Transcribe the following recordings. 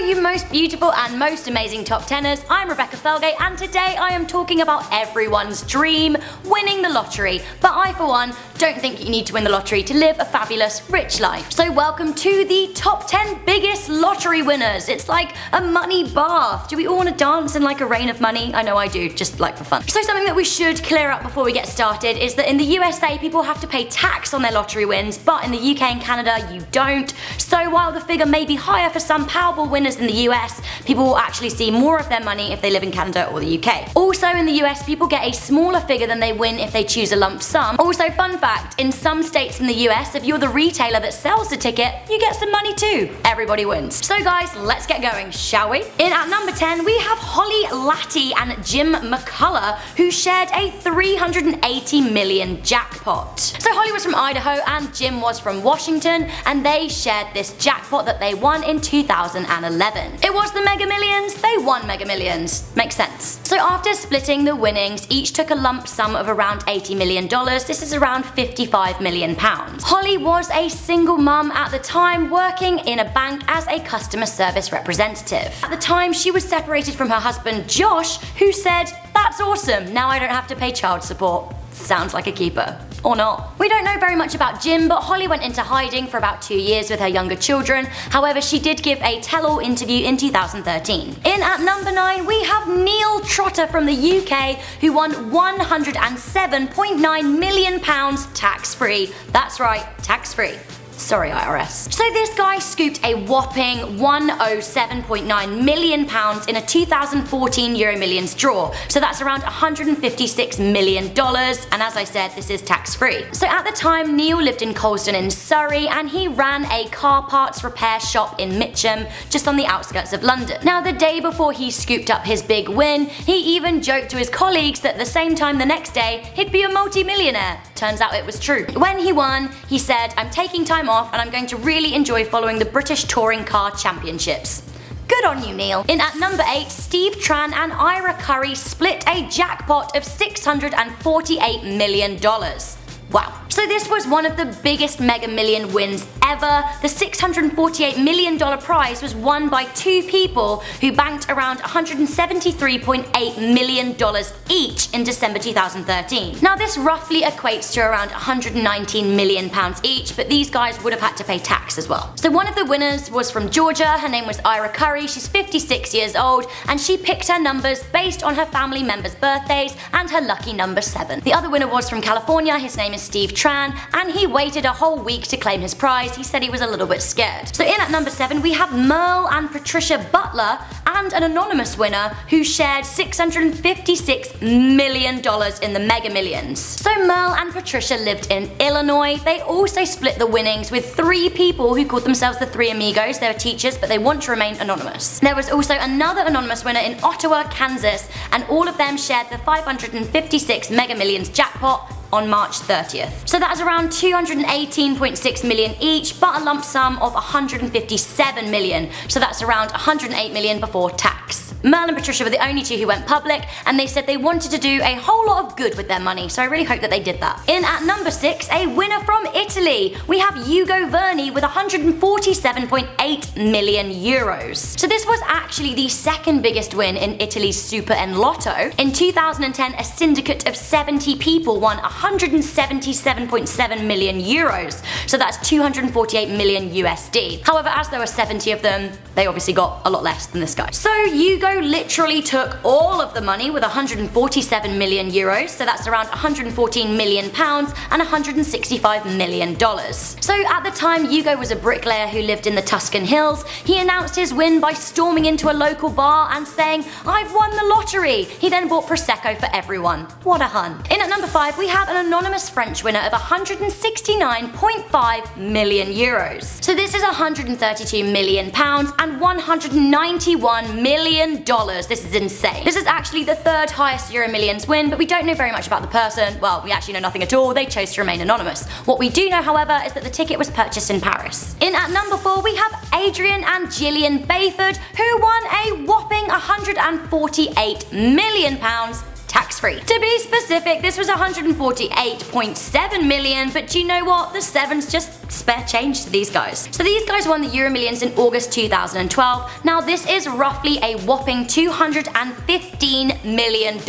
you most beautiful and most amazing top teners, I'm Rebecca Felgate, and today I am talking about everyone's dream, winning the lottery. But I, for one, don't think you need to win the lottery to live a fabulous, rich life. So welcome to the top 10 biggest lottery winners. It's like a money bath. Do we all want to dance in like a rain of money? I know I do, just like for fun. So something that we should clear up before we get started is that in the USA, people have to pay tax on their lottery wins, but in the UK and Canada, you don't. So while the figure may be higher for some Powerball winners in the US, people will actually see more of their money if they live in Canada or the UK. Also in the US, people get a smaller figure than they win if they choose a lump sum. Also, fun fact, in some states in the US, if you're the retailer that sells the ticket, you get some money too. Everybody wins. So guys, let's get going, shall we? In at number 10, we have Holly Latty and Jim McCullough, who shared a $380 million jackpot. So Holly was from Idaho and Jim was from Washington, and they shared this jackpot that they won in 2011. It was the Mega Millions, they won Mega Millions. Makes sense. So after splitting the winnings, each took a lump sum of around $80 million. This is around £55 million. Holly was a single mum at the time, working in a bank as a customer service representative. At the time, she was separated from her husband Josh, who said, "That's awesome, now I don't have to pay child support." Sounds like a keeper. Or not. We don't know very much about Jim, but Holly went into hiding for about 2 years with her younger children. However, she did give a tell-all interview in 2013. In at number 9, we have Neil Trotter from the UK, who won £107.9 million tax-free. That's right, tax-free. Sorry, IRS. So this guy scooped a whopping £107.9 million in a 2014 Euro Millions draw. So that's around $156 million, and as I said, this is tax-free. So at the time, Neil lived in Colston in Surrey, and he ran a car parts repair shop in Mitcham, just on the outskirts of London. Now, the day before he scooped up his big win, he even joked to his colleagues that at the same time the next day, he'd be a multi-millionaire. Turns out it was true. When he won, he said, "I'm taking time off and I'm going to really enjoy following the British Touring Car Championships." Good on you, Neil. In at number 8, Steve Tran and Ira Curry split a jackpot of $648 million. Wow. So this was one of the biggest Mega Million wins ever. The $648 million prize was won by two people who banked around $173.8 million each in December 2013. Now this roughly equates to around £119 million each, but these guys would have had to pay tax as well. So one of the winners was from Georgia. Her name was Ira Curry. She's 56 years old, and she picked her numbers based on her family members' birthdays and her lucky number 7. The other winner was from California. His name is Steve Tran, and he waited a whole week to claim his prize. He said he was a little bit scared. So in at number 7, we have Merle and Patricia Butler, and an anonymous winner who shared $656 million in the Mega Millions. So Merle and Patricia lived in Illinois. They also split the winnings with 3 people who called themselves the Three Amigos. They were teachers, but they want to remain anonymous. There was also another anonymous winner in Ottawa, Kansas, and all of them shared the 556 Mega Millions jackpot on March 30th. So that is around $218.6 million each, but a lump sum of $157 million. So that's around $108 million before tax. Merle and Patricia were the only 2 who went public, and they said they wanted to do a whole lot of good with their money, so I really hope that they did that. In at number 6, a winner from Italy, we have Ugo Verni with 147.8 million euros. So this was actually the second biggest win in Italy's Super Lotto. In 2010, a syndicate of 70 people won 177.7 million euros, so that's 248 million USD. However, as there were 70 of them, they obviously got a lot less than this guy. So Ugo literally took all of the money with 147 million euros, so that's around 114 million pounds and $165 million. So at the time, Ugo was a bricklayer who lived in the Tuscan Hills. He announced his win by storming into a local bar and saying, "I've won the lottery." He then bought Prosecco for everyone. What a hun. In at number 5, we have an anonymous French winner of 169.5 million euros. So this is 132 million pounds and $191 million. This is insane. This is actually the 3rd highest Euro Millions win, but we don't know very much about the person. Well, we actually know nothing at all. They chose to remain anonymous. What we do know, however, is that the ticket was purchased in Paris. In at number 4, we have Adrian and Gillian Bayford, who won a whopping £148 million tax-free. To be specific, this was 148.7 million, but do you know what? The 7's just spare change to these guys. So these guys won the Euro Millions in August 2012. Now this is roughly a whopping $215 million.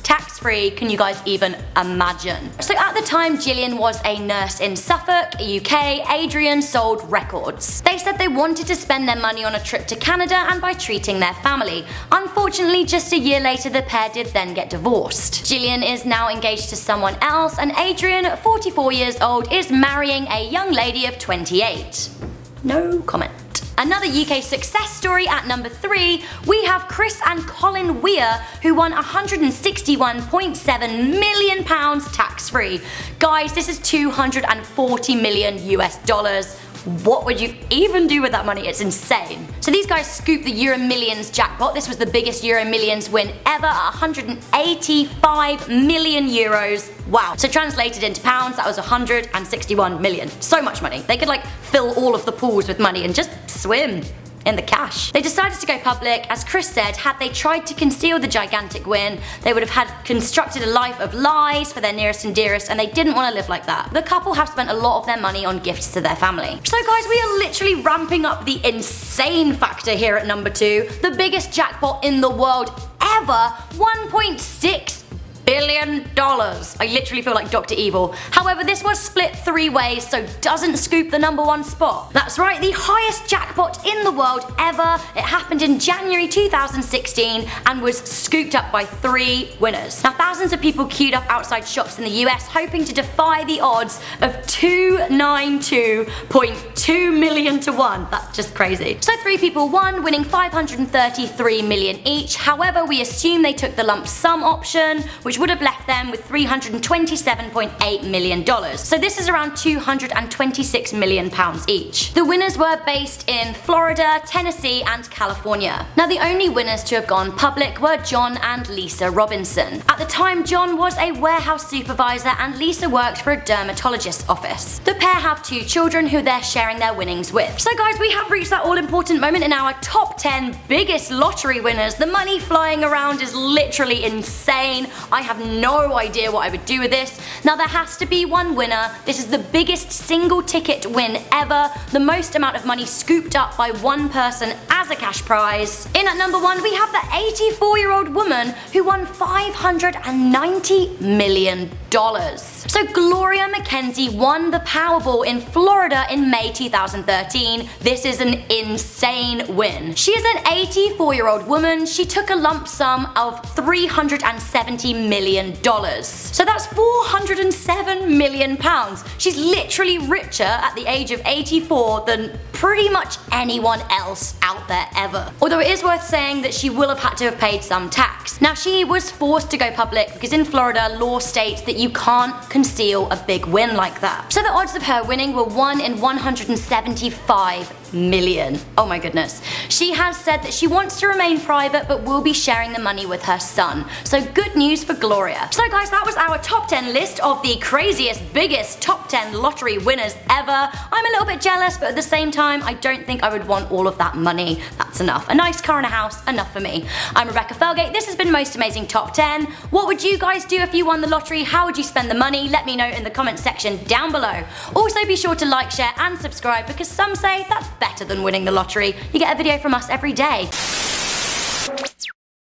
Tax-free, can you guys even imagine? So at the time Gillian was a nurse in Suffolk, UK, Adrian sold records. They said they wanted to spend their money on a trip to Canada and by treating their family. Unfortunately, just a year later the pair did then get divorced. Gillian is now engaged to someone else and Adrian, 44 years old, is marrying a young lady of 28. No comment. Another UK success story at number 3, we have Chris and Colin Weir, who won £161.7 million tax-free. Guys, this is 240 million US dollars. What would you even do with that money? It's insane. So these guys scooped the Euro Millions jackpot. This was the biggest Euro Millions win ever, 185 million euros. Wow. So translated into pounds, that was 161 million. So much money. They could like fill all of the pools with money and just swim in the cash. They decided to go public. As Chris said, had they tried to conceal the gigantic win, they would have had constructed a life of lies for their nearest and dearest, and they didn't want to live like that. The couple have spent a lot of their money on gifts to their family. So guys, we are literally ramping up the insane factor here at number 2. The biggest jackpot in the world ever, $1.6 billion. I literally feel like Dr. Evil. However, this was split 3 ways, so doesn't scoop the number 1 spot. That's right, the highest jackpot in the world ever. It happened in January 2016 and was scooped up by 3 winners. Now thousands of people queued up outside shops in the US hoping to defy the odds of 292.2 million to 1. That's just crazy. So 3 people won, winning 533 million each. However, we assume they took the lump sum option, which would have left them with $327.8 million. So this is around £226 million each. The winners were based in Florida, Tennessee and California. Now the only winners to have gone public were John and Lisa Robinson. At the time, John was a warehouse supervisor and Lisa worked for a dermatologist's office. The pair have 2 children who they're sharing their winnings with. So guys, we have reached that all-important moment in our top 10 biggest lottery winners. The money flying around is literally insane. I have no idea what I would do with this. Now there has to be one winner. This is the biggest single ticket win ever, the most amount of money scooped up by one person as a cash prize. In at number 1 we have the 84-year-old woman who won $590 million. So Gloria Mackenzie won the Powerball in Florida in May 2013. This is an insane win. She is an 84-year-old woman. She took a lump sum of $370 million. So that's 407 million pounds. She's literally richer at the age of 84 than pretty much anyone else out there ever. Although it is worth saying that she will have had to have paid some tax. Now she was forced to go public because in Florida law states that you can't conceal a big win like that. So the odds of her winning were 1 in 175 million. Oh my goodness. She has said that she wants to remain private but will be sharing the money with her son. So good news for Gloria. So guys, that was our top 10 list of the craziest, biggest top 10 lottery winners ever. I'm a little bit jealous, but at the same time I don't think I would want all of that money. That's enough. A nice car and a house, enough for me. I'm Rebecca Felgate. This has been Most Amazing Top 10. What would you guys do if you won the lottery? How would you spend the money? Let me know in the comment section down below. Also be sure to like, share and subscribe because some say that's better than winning the lottery. You get a video from us every day.